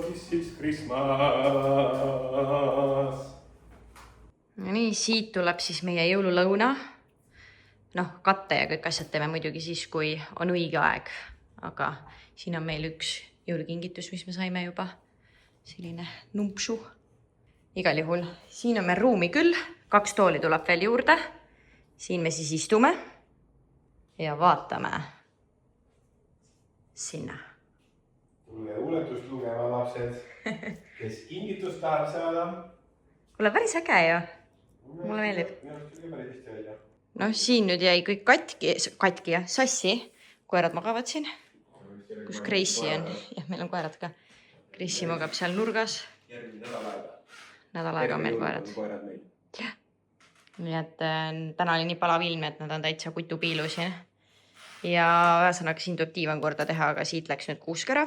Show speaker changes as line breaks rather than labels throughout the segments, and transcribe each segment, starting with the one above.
this is Christmas.
No nii, siit tuleb siis meie jõululõuna. Noh, katte ja kõik asjad teeme muidugi siis, kui on õige aeg. Aga siin on meil üks jõulukingitus, mis me saime juba. Selline numpsu. Igal juhul, siin on meil ruumi küll. 2 tooli tuleb veel juurde. Siin me siis istume ja vaatame sinna.
Tule uuletust lugema, lapsed. Kes kingitust tahab saada?
Kuule, päris äge ju. Mulle meeldib. No siin nüüd jäi kõik katki ja sassi. Koerad magavad siin. Kus Gracie on? Jah, meil on koerad ka. Gracie magab seal nurgas. Nädal aega on meil koerad. Jah. Nii et täna oli nii palav ilm, et nad on täitsa kutupiilu siin. Ja ühesõnaga siin tuleb diivan korda teha, aga siit läks nüüd kuusk ära.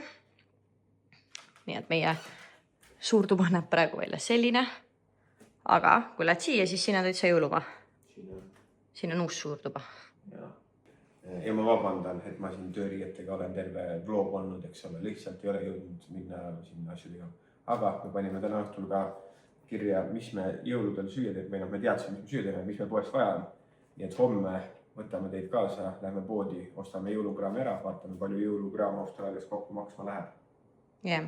Nii et meie suurtuba näeb praegu välja selline. Aga kui lähed siia, siis siin on täitsa jõuluba. Siin on uus suurtuba.
Ja ma vabandan, et ma siin tööriietega olen terve vlog olnud, eks ole. Lihtsalt ei ole jõudnud minna sinna asjadega. Aga me panime täna õhtul ka kirja, mis me jõuludel süüa teeme. Või me teadsime, mis me süüa teeme, mis me poest vaja on. Nii et homme võtame teid kaasa, lähme poodi, ostame jõulukraami ära, vaatame, palju jõulukraam Austraalias kokku maksma läheb.
Jah.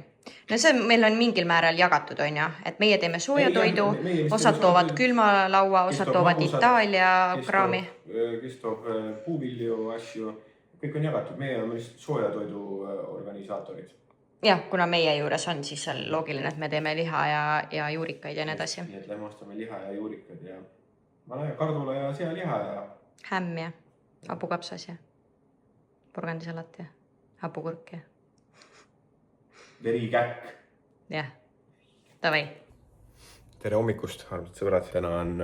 No see meil on mingil määral jagatud, on ju, et meie teeme sooja toidu, osad toovad külmalaua, osad toovad Itaalia kraami.
Kes toob puuvilju asju, kõik on jagatud, meie on lihtsalt sooja toidu organisaatorid.
Jah, kuna meie juures on, siis on loogiline, et me teeme liha ja juurikaid ja nii edasi.
Nii et lähme ostame liha ja juurikaid ja kardula ja sealiha ja
hämm ja hapukapsas ja porgandisalat ja hapukurk ja
verikäkk.
Jah, davai.
Tere hommikust, armsad sõbrad. Täna on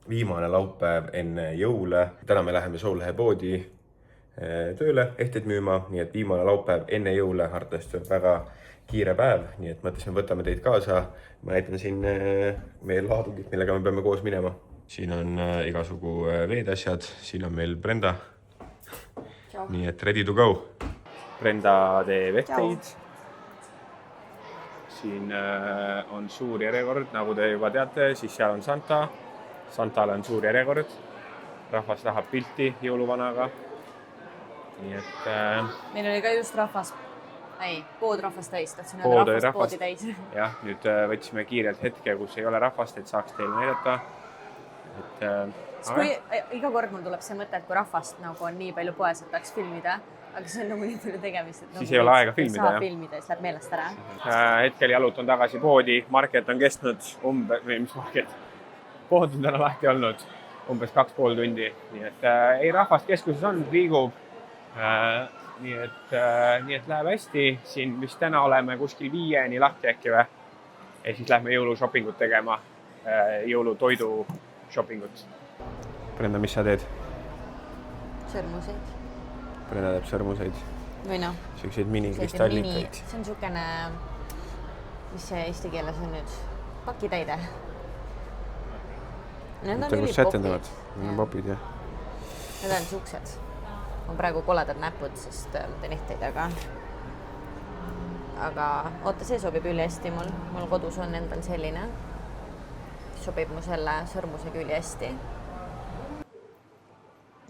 viimane laupäev enne jõule. Täna me läheme Soullehe poodi tööle ehteid müüma, nii et viimane laupäev enne jõule arvatavasti on väga kiire päev, nii et mõtlesime, võtame teid kaasa. Ma näitan siin meie laadungit, millega me peame koos minema. Siin on igasugu veedasjad, siin on meil Brenda. Ciao. Nii et ready to go. Brenda teeb ehteid. Siin on suur järjekord, nagu te juba teate, siis seal on Santa. Santale on suur järjekord. Rahvas tahab pilti jõuluvanaga. Nii et
meil oli ka just pood rahvast täis, tahtsin öelda rahvast poodi täis.
Jah, nüüd võtsime kiirelt hetke, kus ei ole rahvast, et saaks teile näidata.
Iga kord mul tuleb see mõte, et kui rahvast nagu on nii palju poes, et tahaks filmida, aga see on nagu nii palju tegemist, et
siis ei ole aega filmida.
Saab filmida ja siis läheb meelest ära.
Hetkel jalutan tagasi poodi, market on kestnud pood on täna lahti olnud umbes 2,5 tundi. Nii et ei, rahvast keskuses on, liigub. Nii et läheb hästi. Siin vist täna oleme kuskil 5 lahti äkki või. Ja siis lähme jõulushoppingut tegema, jõulutoidu shoppingut. Brenda, mis sa teed?
Sõrmuseid.
Brenda teeb sõrmuseid.
Või noh.
Selliseid mini-kristallikaid.
See on niisugune, mis see eesti keeles on nüüd? Pakitäide. Need on ülipopid.
Popid, jah.
Need on niisugused. On praegu koledad näpud, sest teen ehteid, aga oota, see sobib üli hästi mul. Mul kodus on endal selline. Sobib mu selle sõrmusega üli hästi.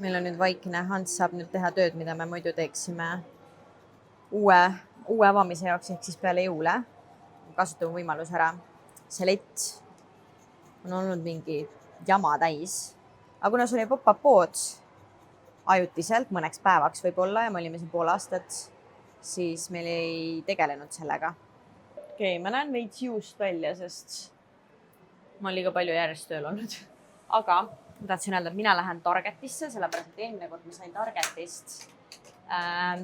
Meil on nüüd vaikne. Hans saab nüüd teha tööd, mida me muidu teeksime uue avamise jaoks, ehk siis peale jõule. Kasutame võimalus ära. Selett on olnud mingi jama täis. Aga kuna see oli pop-up pood ajutiselt, mõneks päevaks võib-olla ja me olime siin pool aastat, siis meil ei tegelenud sellega. Okei, ma näen veits juust välja, sest ma olen liiga palju järjest tööl olnud. Aga ma tahtsin öelda, et mina lähen Targetisse, sellepärast et eelmine kord ma sain Targetist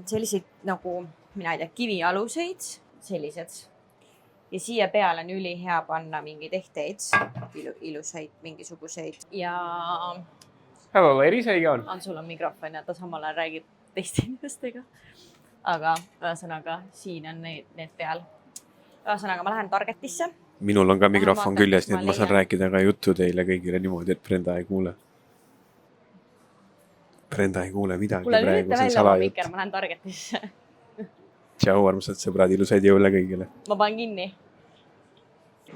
selliseid nagu, mina ei tea, kivialuseid, sellised. Ja siia peale on ülihea panna mingeid ehteid, ilusaid mingisuguseid. Ja
Hello ladies, how you going?
Sul on mikrofon ja ta samal ajal räägib teiste inimestega. Aga ühesõnaga, siin on need peal. Ühesõnaga, ma lähen Targetisse.
Minul on ka mikrofon küljes, nii et ma saan rääkida ka juttu teile kõigile niimoodi, et Brenda ei kuule. Brenda ei kuule midagi praegu, see on salajutt.
Ma lähen Targetisse.
Tšau, armsad sõbrad, ilusaid jõule kõigile.
Ma panen kinni.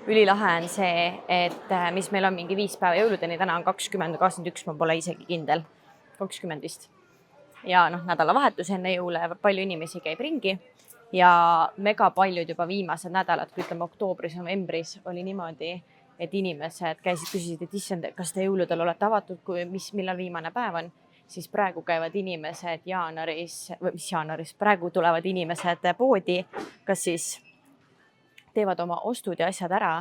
Ülilahe on see, et mis meil on mingi 5 päeva jõuludeni, täna on 20, 21, ma pole isegi kindel. 20 vist. Ja nädalavahetus enne jõule, palju inimesi käib ringi ja mega paljud juba viimased nädalad, kui ütleme oktoobris, novembris oli niimoodi, et inimesed küsisid, et issand, kas te jõuludel olete avatud, millal viimane päev on, siis praegu käivad inimesed praegu tulevad inimesed poodi, kas siis teevad oma ostud ja asjad ära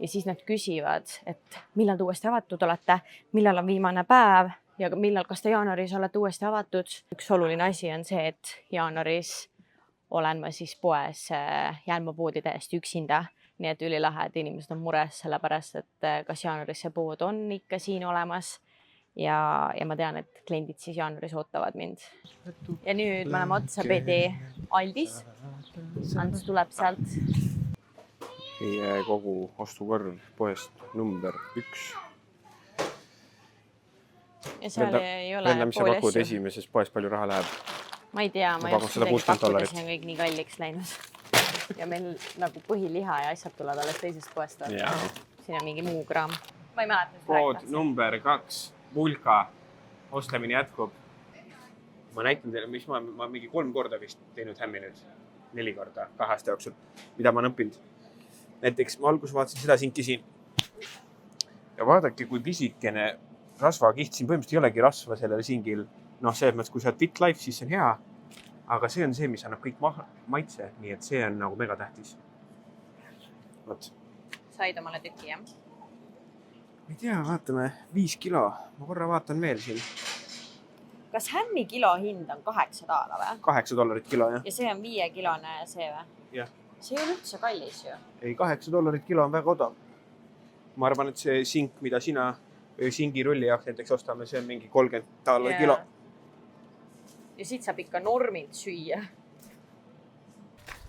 ja siis nad küsivad, et millal te uuesti avatud olete, millal on viimane päev ja kas te jaanuaris olete uuesti avatud. Üks oluline asi on see, et jaanuaris olen ma siis poes, jään ma poodi täiesti üksinda, nii et ülilahe, et inimesed on mures sellepärast, et kas jaanuaris see pood on ikka siin olemas ja ma tean, et kliendid siis jaanuaris ootavad mind. Ja nüüd me oleme otsapidi Aldis. Ants tuleb sealt.
Kogu ostukorv poest number 1.
Ja seal ei ole
mis sa pakud esimeses poes palju raha läheb?
Ma ei tea, ma ei oska midagi pakkuda, siin on kõik nii kalliks läinud. Ja meil nagu põhiliha ja asjad tulevad alles teisest poest. Siin on mingi muu kraam. Ma ei mäleta.
Pood number 2, Vulka. Ostlemine jätkub. Ma näitan teile, mis ma mingi 3 korda vist teinud hämmi nüüd. 4 korda 2 aasta jooksul, mida ma olen õppinud. Näiteks ma alguses vaatasin seda sinki siin. Ja vaadake, kui pisikene rasvakiht, siin põhimõtteliselt ei olegi rasva sellel singil. Selles mõttes, kui sa oled fit life, siis see on hea. Aga see on see, mis annab kõik maitse, nii et see on nagu mega tähtis. Võt.
Said omale tükki, jah?
Ma ei tea, vaatame 5 kilo. Ma korra vaatan veel siin.
Kas hämmi kilo hind on $8 või?
$8 kilo, jah.
Ja see on 5 kilone see või?
Jah.
See on üldse kallis ju.
Ei, $8 kilo on väga odav. Ma arvan, et see sink, mida sina singirulli jaoks näiteks ostame, see on mingi $30 kilo.
Ja siit saab ikka normilt süüa.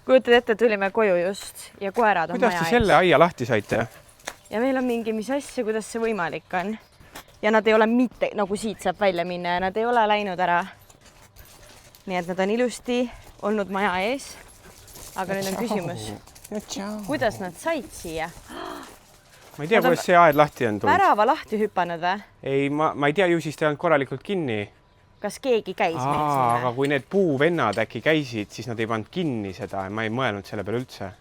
Kujutad ette, tulime koju just ja koerad on
maja ees. Kuidas te selle aia lahti saite?
Ja meil on mingi, mis asja, kuidas see võimalik on. Ja nad ei ole mitte, nagu siit saab välja minna ja nad ei ole läinud ära. Nii et nad on ilusti olnud maja ees. Aga nüüd on küsimus, kuidas nad said siia? Ma ei tea, kuidas see aed lahti on tulnud. Värava lahti hüpanud või? Ei, ma ei tea, ju siis te olnud korralikult kinni. Kas keegi käis meil siin? Aga kui need puuvennad äkki käisid, siis nad ei pannud kinni seda. Ma ei mõelnud selle peale üldse.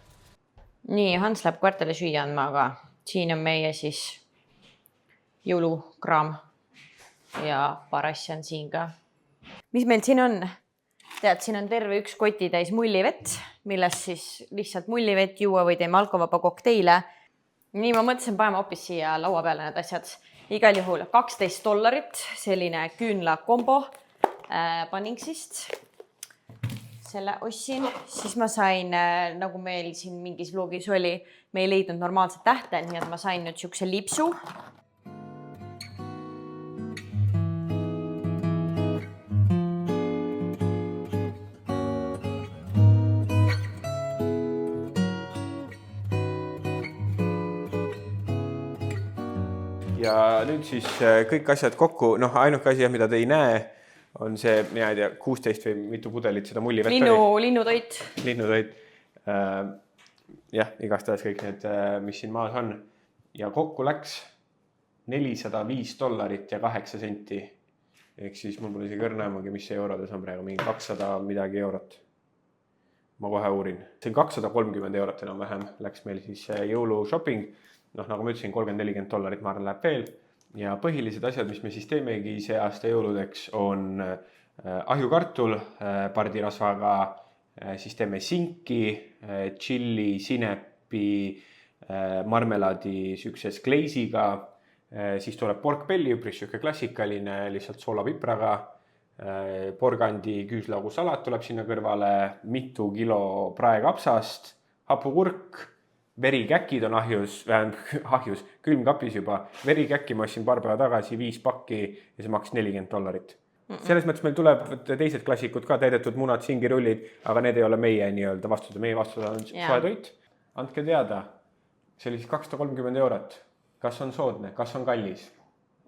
Nii, Hans läheb kvartali süüa andma, aga siin on meie siis jõulukraam ja paar asja on siin ka. Mis meil siin on? Tead, siin on terve üks kotitäis mullivett, millest siis lihtsalt mullivett juua või teeme alkovaba kokteile. Nii ma mõtlesin, paneme hoopis siia laua peale need asjad. Igal juhul $12, selline küünla kombo Panningsist. Selle ostsin. Siis ma sain, nagu meil siin mingis vlogis oli, me ei leidnud normaalset tähte, nii et ma sain nüüd siukse lipsu. Ja nüüd siis kõik asjad kokku, ainuke asi, mida te ei näe, on see, mina ei tea, 16 või mitu pudelit seda mullivett oli. Linnutoit. Linnutoit. Jah, igastahes kõik need, mis siin maas on. Ja kokku läks $405 ja 8 senti. Ehk siis mul pole isegi õrnämagi, mis see eurodes on praegu, mingi 200 midagi eurot. Ma kohe uurin. See on 230 eurot enam vähem. Läks meil siis jõulushopping. Nagu ma ütlesin, $30-40 ma arvan läheb veel. Ja põhilised asjad, mis me siis teemegi see aasta jõuludeks, on ahjukartul pardirasvaga, siis teeme sinki, chili, sinepi, marmelaadi sükses gleisiga, siis tuleb porkbelli, üpris siuke klassikaline, lihtsalt soolapipraga, porgandi küüslaugu salat tuleb sinna kõrvale, mitu kilo praekapsast, hapukurk, verikäkid on ahjus, külmkapis juba. Verikäkki ma ostsin paar päeva tagasi 5 pakki ja see maksis $40. Selles mõttes meil tuleb teised klassikud ka, täidetud munad, singirullid, aga need ei ole meie nii-öelda vastuda. Meie vastuda on soetoit. Andke teada, see oli siis 230 eurot. Kas on soodne, kas on kallis?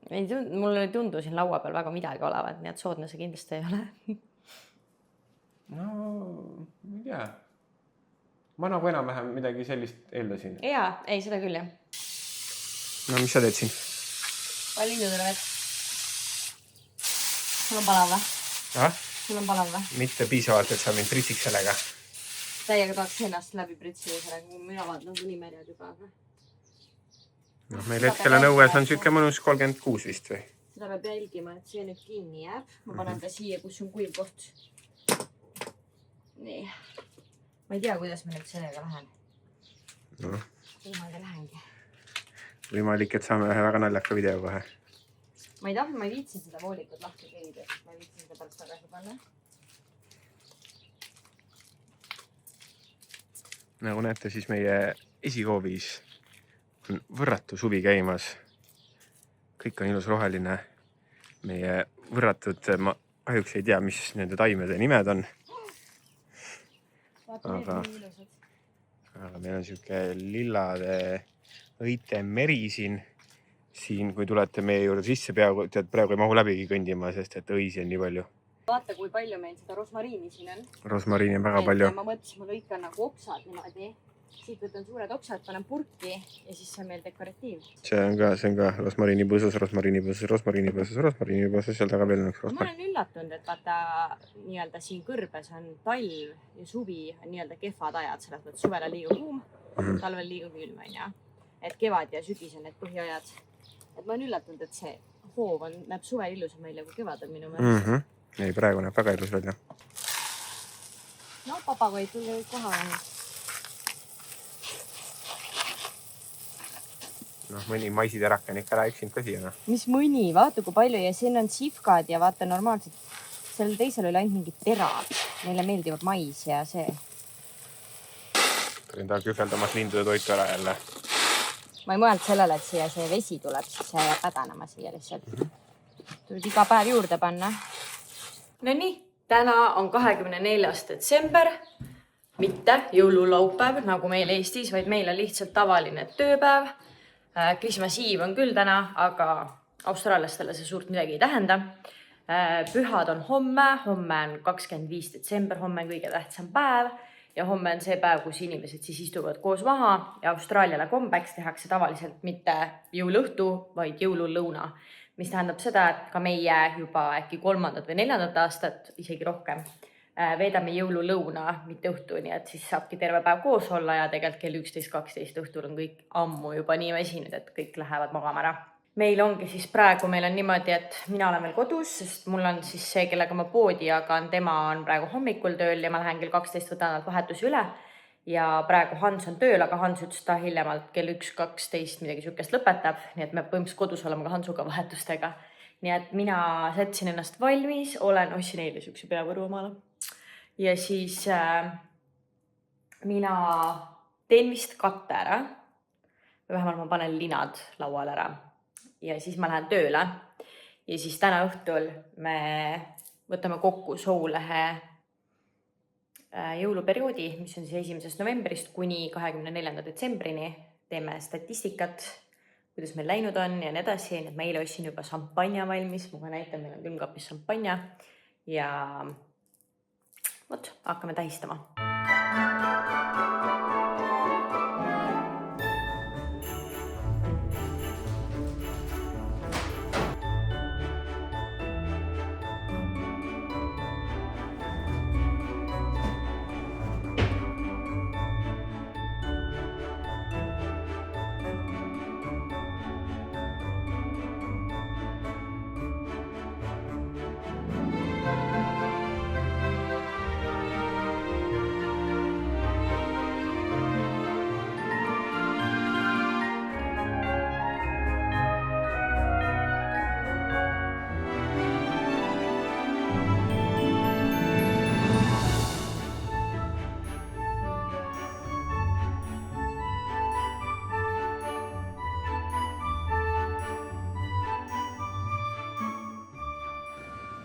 Mulle ei tundu siin laua peal väga midagi olevat, nii et soodne see kindlasti ei ole.
No, ma ei tea. Ma nagu enam-vähem midagi sellist eeldasin.
Jaa, ei, seda küll, jah.
No, mis sa teed siin?
Palju linnutervet. Sul on palav või? Sul on palav või?
Mitte piisavalt, et sa mind pritsiks sellega.
Täiega tahaks ennast läbi pritsida sellega, kui mina vaatan kuni märjad juba.
No, meil hetkel on õues on siuke mõnus 36 vist või?
Seda peab jälgima, et see nüüd kinni jääb. Ma panen ta siia, kus on kuiv koht. Nii. Ma ei tea, kuidas ma nüüd sellega lähen.
No.
Niimoodi lähengi.
Võimalik, et saame ühe väga naljaka video kohe.
Ma ei viitsin seda voolikut lahti keida. Ma ei viitsin seda pärast tagasi panna.
Nagu näete, siis meie esikoovis on võrratu suvi käimas. Kõik on ilus roheline. Meie võrratud, ma kahjuks ei tea, mis nende taimede nimed on. Aga meil on siuke lillade õite meri siin, kui tulete meie juurde sisse, praegu ei mahu läbigi kõndima, sest et õisi on nii palju.
Vaata, kui palju meil seda rosmariini siin on.
Rosmariini on väga palju.
Ma mõtlesin, ma lõikan nagu oksad niimoodi. Siit võtan suured oksad, panen purki ja siis see on meil dekoratiiv.
See on ka rosmariinipõõsus, seal taga veel on üks rosmariin.
Ma olen üllatunud, et vaata nii-öelda siin kõrbes on talv ja suvi on nii-öelda kehvad ajad, selles mõttes suvel on liiga kuum, talvel liiga külm on ja. Et kevad ja sügis on need põhiajad. Et ma olen üllatunud, et see hoov näeb suvel ilusam välja kui kevad on minu mõelest.
Ei, praegu näeb väga ilus välja.
No, papagoid tulge koha.
No, mõni maisiterak on ikka rääksinud ka siia.
Mis mõni? Vaata kui palju ja siin on sifkad ja vaata normaalselt. Sellel teisel oli ainult mingid terad. Neile meeldivad mais ja see.
Tulin taha kühveldamas lindude toitu ära jälle.
Ma ei mõelnud sellele, et siia see vesi tuleb, siis see jääb pädanema siia lihtsalt. Tulid iga päev juurde panna. No nii, täna on 24. detsember. Mitte jõululaupäev nagu meil Eestis, vaid meil on lihtsalt tavaline tööpäev. Christmas Eve on küll täna, aga austraallastele see suurt midagi ei tähenda. Pühad on homme on 25. detsember, homme on kõige tähtsam päev ja homme on see päev, kus inimesed siis istuvad koos maha ja Austraaliale kombeks tehakse tavaliselt mitte jõulõhtu, vaid jõululõuna, mis tähendab seda, et ka meie juba äkki 3. või 4. aastat, isegi rohkem, veedame jõululõuna, mitte õhtu, nii et siis saabki terve päev koos olla ja tegelikult kell 11.12 õhtul on kõik ammu juba nii väsinud, et kõik lähevad magama ära. Meil ongi siis praegu, meil on niimoodi, et mina olen veel kodus, sest mul on siis see, kellega ma poodi jagan, tema on praegu hommikul tööl ja ma lähen kell 12 võtan vahetusi üle. Ja praegu Hans on tööl, aga Hans ütles ta hiljemalt kell 1.12 midagi sükest lõpetab, nii et me põhimõtteliselt kodus oleme ka Hansuga vahetustega. Nii et mina sätsin ennast valmis, ostsin eile sükse peavõru omale. Ja siis mina teen vist katte ära. Vähemalt ma panen linad laual ära. Ja siis ma lähen tööle. Ja siis täna õhtul me võtame kokku Soulehe jõuluperioodi, mis on siis 1. novembrist kuni 24. detsembrini. Teeme statistikat, kuidas meil läinud on ja nii edasi. Nii et ma eile ostsin juba šampanja valmis. Ma näitan, meil on külmkapis šampanja. Ja võt, hakkame tähistama.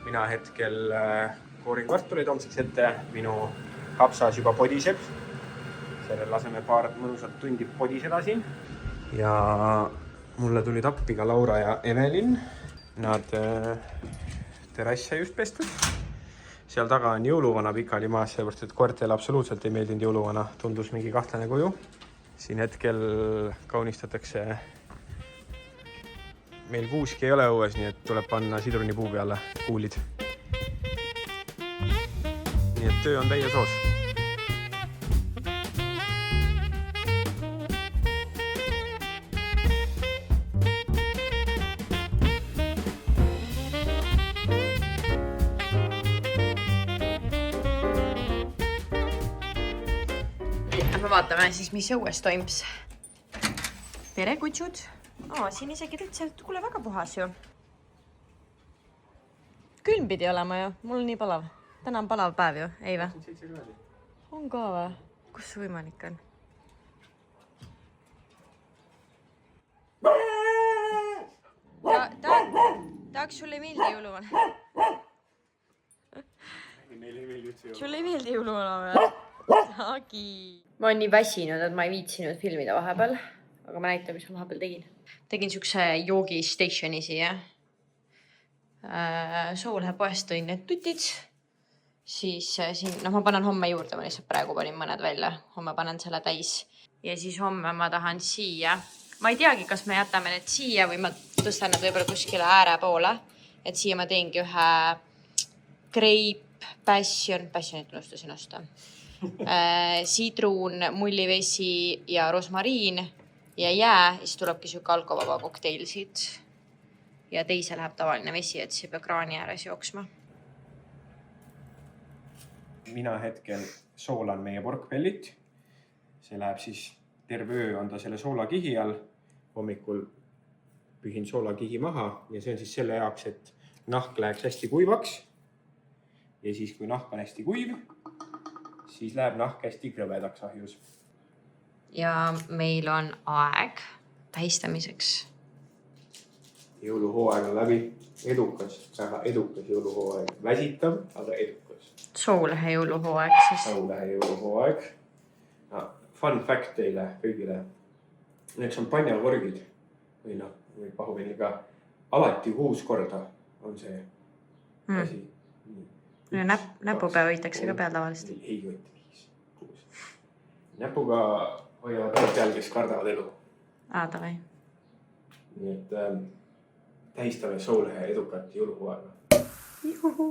Mina hetkel koorin kartuleid homseks ette, minu kapsas juba podiseb. Sellel laseme paar mõnusat tundi podiseda siin. Ja mulle tulid appi ka Laura ja Evelin. Nad terrasse just pestud. seal taga on jõuluvana pikali maas, sellepärast et koertele absoluutselt ei meeldinud jõuluvana, tundus mingi kahtlane kuju. Siin hetkel kaunistatakse, meil kuuski ei ole õues, nii et tuleb panna sidrunipuu peale kuulid. Nii et töö on täies hoos.
Me vaatame siis, mis õues toimus. Tere, kutsud! Siin isegi täitselt, kuule, väga puhas ju. Külm pidi olema ju, mul on nii palav. Täna on palav päev ju, ei või? On ka või? Kus see võimalik on? Tahaks sulle ei meeldi jõuluvana? Sulle ei meeldi jõuluvana või? Taagi. Ma olen nii väsinud, et ma ei viitsinud filmida vahepeal, aga ma näitan, mis ma vahepeal tegin. Tegin siukse joogi stationi siia. Soul poest tõin need tutid. Siis siin, ma panen homme juurde, ma lihtsalt praegu panin mõned välja. Homme panen selle täis. Ja siis homme ma tahan siia. Ma ei teagi, kas me jätame need siia või ma tõstan need võib-olla kuskile ääre poole. Et siia ma teengi ühe grape, passionit unustasin osta. Sidrun, mullivesi ja rosmariin ja jää, siis tulebki siuke alkovaba kokteil siit. Ja teise läheb tavaline vesi, et see peab kraani ääres jooksma.
Mina hetkel soolan meie porkbellit. See läheb siis terve öö on ta selle soolakihi all. Hommikul pühin soolakihi maha ja see on siis selle jaoks, et nahk läheks hästi kuivaks. Ja siis, kui nahk on hästi kuiv, siis läheb nahk hästi krõvedaks ahjus. Ja meil on aeg tähistamiseks. Jõuluhooaeg on läbi. Edukas, väga edukas jõuluhooaeg. Väsitav, aga edukas.
Soulehe jõuluhooaeg siis.
Soulehe jõuluhooaeg. Fun fact teile kõigile. Need šampanjakorgid või pahuvenniga alati 6 korda on see asi.
Näpupäe hoitakse ka peal tavaliselt.
Ei hoita 5. Näpuga hoiavad peal, kes kardavad elu.
Davai.
Nii et tähistame Soulehe edukat jõuluhooaega.
Juhu!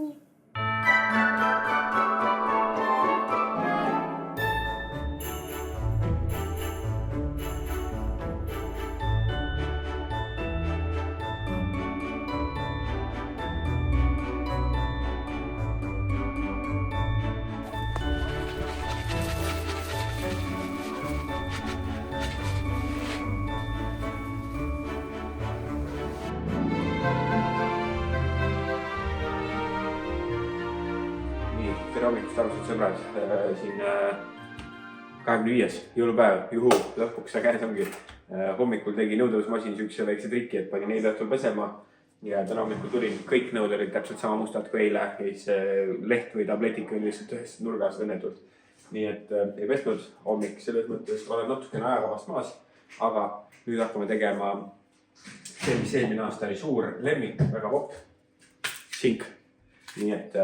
Tere hommikust, armsad sõbrad. Siin 25. jõulupäev, juhu, lõpuks see käes ongi. Hommikul tegi nõudlusmasin siukse väikse triki, et panin eile õhtul pesema. Ja täna hommikul tulin, kõik nõud olid täpselt sama mustad kui eile. Ja siis leht või tabletik oli lihtsalt ühes nurgas õnnetult. Nii et ei pesnud hommik, selles mõttes olen natukene ajakavast maas. Aga nüüd hakkame tegema see, mis eelmine aasta oli suur lemmik, väga popp. Sink. Nii et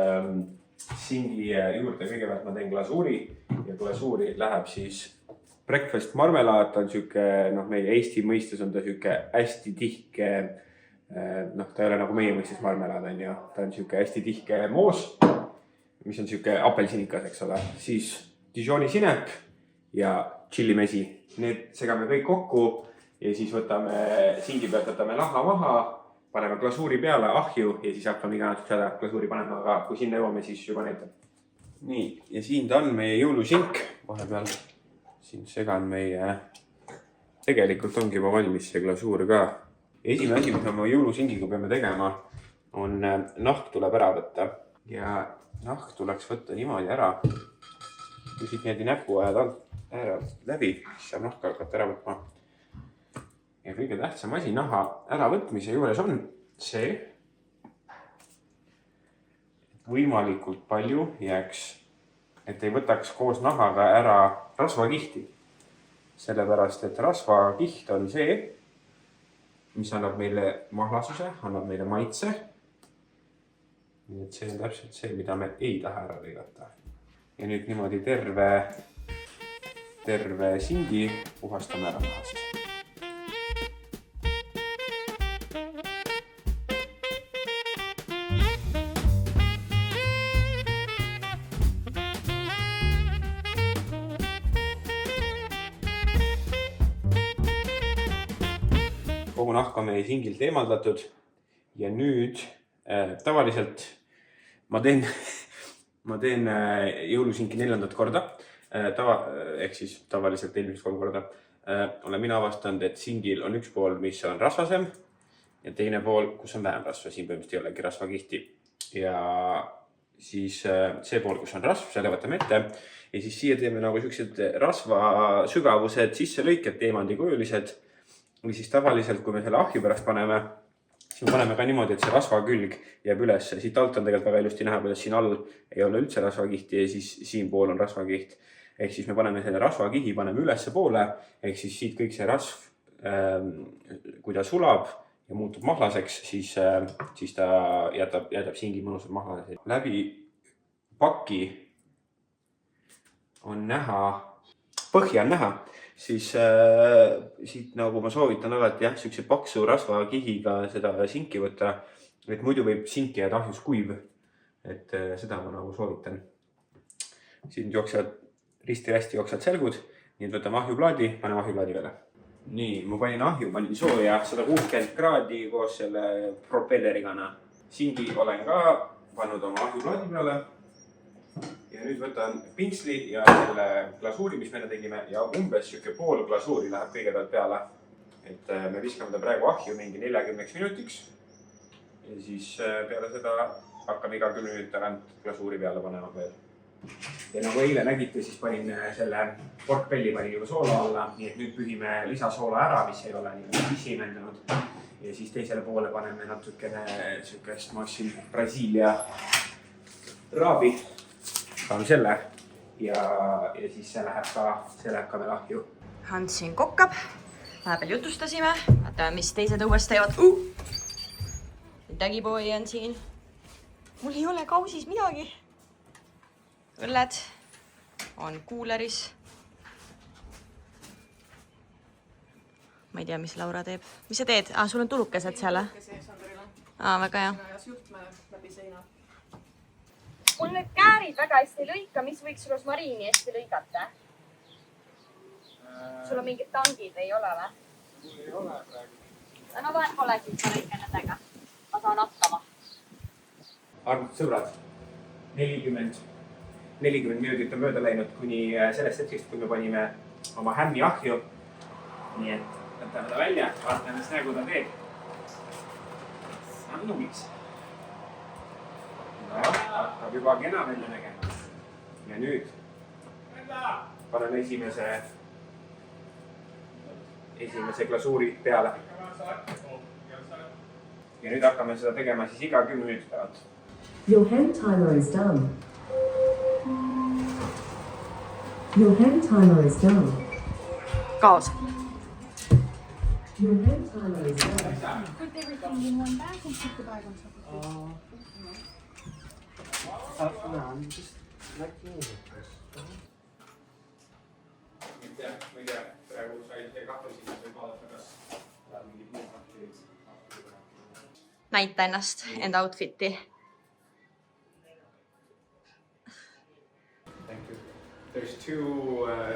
singi juurde kõigepealt ma teen glasuuri ja glasuuri läheb siis breakfast marmelaad, on siuke, meie Eesti mõistes on ta siuke hästi tihke, ta ei ole nagu meie mõistes marmelaad on ju, ta on siuke hästi tihke moos, mis on siuke apelsinikas, eks ole, siis Dijoni sinep ja tšillimesi, need segame kõik kokku ja siis võtame singi pealt, võtame naha maha, paneme glasuuri peale, ahju ja siis hakkame iga natuke seda glasuuri panema, aga kui sinna jõuame, siis juba näitab. Nii, ja siin ta on meie jõulusink. Vahepeal siin segan meie, tegelikult ongi juba valmis see glasuur ka. Esimene asi, mis me jõulusingiga peame tegema, on nahk tuleb ära võtta. Ja nahk tuleks võtta niimoodi ära. Kui siit niimoodi näpu ajad läbi, siis saab nahka hakata ära võtma. Ja kõige tähtsam asi naha äravõtmise juures on see, et võimalikult palju jääks, et ei võtaks koos nahaga ära rasvakihti. Sellepärast, et rasvakiht on see, mis annab meile mahlasuse, annab meile maitse. nii et see on täpselt see, mida me ei taha ära lõigata. Ja nüüd niimoodi terve singi puhastame ära nahast. Kogu nahk on meie singilt eemaldatud ja nüüd tavaliselt ma teen jõulusinki 4. korda, ehk siis tavaliselt eelmisest 3 korda. Olen mina avastanud, et singil on üks pool, mis on rasvasem ja teine pool, kus on vähem rasva, siin põhimõtteliselt ei olegi rasvakihti. Ja siis see pool, kus on rasv, selle võtame ette ja siis siia teeme nagu sellised rasva sügavused sisselõiked, teemandikujulised. Või siis tavaliselt, kui me selle ahju pärast paneme, siis me paneme ka niimoodi, et see rasva külg jääb üles. Siit alt on tegelikult väga ilusti näha, kuidas siin all ei ole üldse rasvakihti ja siis siin pool on rasvakiht. Ehk siis me paneme selle rasvakihi, paneme ülesse poole, ehk siis siit kõik see rasv, kui ta sulab ja muutub mahlaseks, siis ta jätab singi mõnusalt mahlaseks. Läbi paki on näha, põhja on näha, siis siit nagu ma soovitan alati siukse paksu rasvakihiga seda sinki võtta, et muidu võib sinki jääda ahjus kuiv. Et seda ma nagu soovitan. Siin jooksevad risti-rästi jooksevad selgud, nii et võtame ahjuplaadi, paneme ahjuplaadi peale. Nii, ma panin sooja 160 kraadi koos selle propellerigana. Singi olen ka pannud oma ahjuplaadi peale. Ja nüüd võtan pintsli ja selle glasuuri, mis me tegime ja umbes siuke pool glasuuri läheb kõigepealt peale. Et me viskame ta praegu ahju mingi 40 minutiks. Ja siis peale seda hakkame iga 10 minutit tagant glasuuri peale panema veel. Ja nagu eile nägite, siis panin selle porkbelli panin juba soola alla, nii et nüüd pühime lisasoola ära, mis ei ole nii pisimendanud. Ja siis teisele poole paneme natukene sükest, ma ostsin Brasiilia raabi. Panen selle ja siis see läheb ka veel ahju.
Hans siin kokkab, vahepeal jutustasime, vaatame, mis teised õues teevad. Tagiboi on siin. Mul ei ole kausis midagi. Õlled on kuuleris. Ma ei tea, mis Laura teeb. Mis sa teed? Sul on tulukesed seal? Väga hea.
Mul need käärid väga hästi lõika. Mis võiks rosmariini hästi lõigata? Sul on mingid tangid, ei ole või? Mul ei ole praegu. No vahet pole, siis ma lõikan nendega. Ma saan hakkama.
Armud sõbrad, 40 minutit on mööda läinud kuni sellest hetkest, kui me panime oma hämmi ahju. Nii et võtame ta välja, vaatame, mis nägu ta teeb. See on numiks. Hakkab juba kena välja nägema. Ja nüüd paneme esimese glasuuri peale. Ja nüüd hakkame seda tegema siis iga 10 minutit tagant.
Your hand timer is done. Your hand timer is done.
Kaos.
Your hand timer is done.
Put everything in one bag and put the bag on top of it.
No, I'm just making it.
Ma ei tea, praegu sai see kahvesi, võib vaadata, kas läheb mingid muud bakteerid.
Näita ennast, enda outfiti.
Thank you. There's two,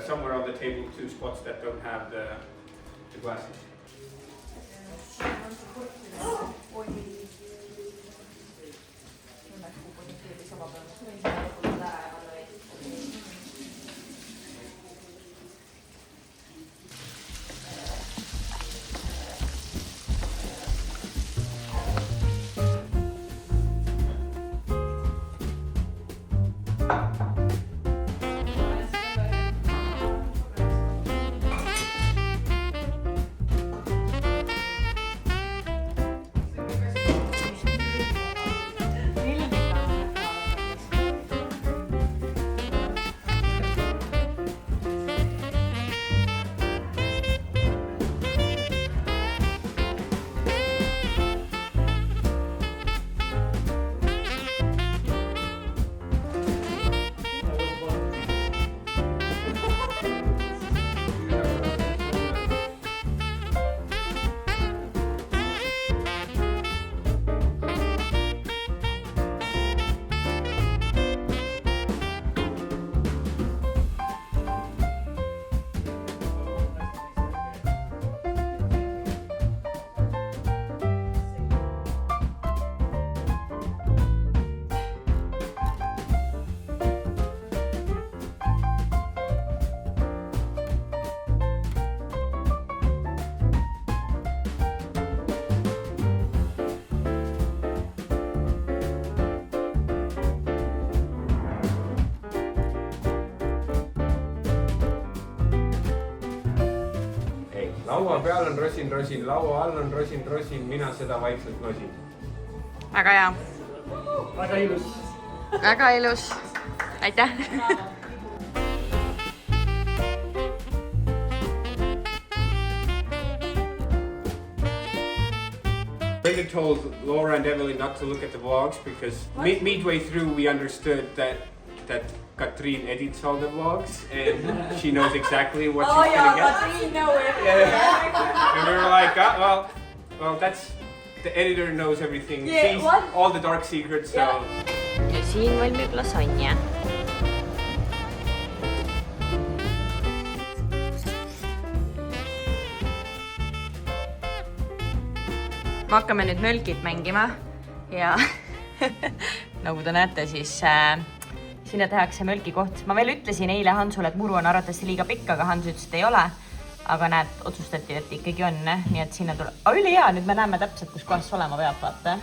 somewhere on the table, 2 spots that don't have the glasses. laua peal on rosin, laua all on rosin, mina seda vaikselt nosin.
väga hea.
Väga ilus.
Väga ilus. Aitäh.
Brenda told Laura and Evelyn not to look at the vlogs because midway through we understood that Katrine edits all the vlogs and she knows exactly what she's gonna get.
Katriin knows it.
Yeah. And we were like, well, that's the editor knows everything.
Yeah,
Sees
what?
all the dark secrets. So.
Ja siin valmib lasanja. Me hakkame nüüd mölgit mängima ja nagu te näete, siis sinna tehakse mölgi koht. Ma veel ütlesin eile Hansule, et muru on arvatavasti liiga pikk, aga Hans ütles, et ei ole. Aga näed, otsustati, et ikkagi on, nii et sinna tuleb. Üli hea, nüüd me näeme täpselt, kus kohas olema peab, vaata.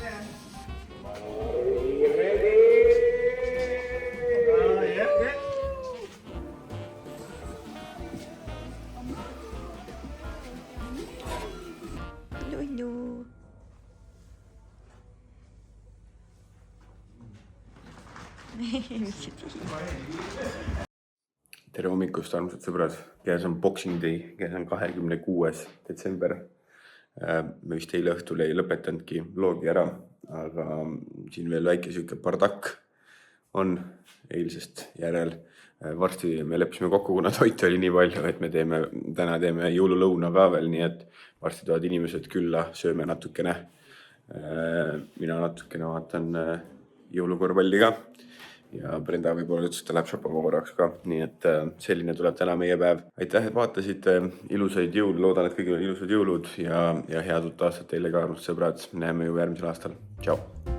Tere hommikust, armsad sõbrad. Käes on Boxing Day, käes on 26. detsember. Me vist eile õhtul ei lõpetanudki vlogi ära, aga siin veel väike siuke bardakk on eilsest järel. Varsti me leppisime kokku, kuna toit oli nii palju, et me täna teeme jõululõuna ka veel, nii et varsti tulevad inimesed külla, sööme natukene. Mina natukene vaatan jõulukorvpalli ka. Ja Brenda võib-olla ütles, et ta läheb shoppama korraks ka. Nii et selline tuleb täna meie päev. Aitäh, et vaatasite. Ilusaid jõul. Loodan, et kõigil on ilusad jõulud ja head uut aastat teile ka, armsad sõbrad. Näeme ju järgmisel aastal. Tšau!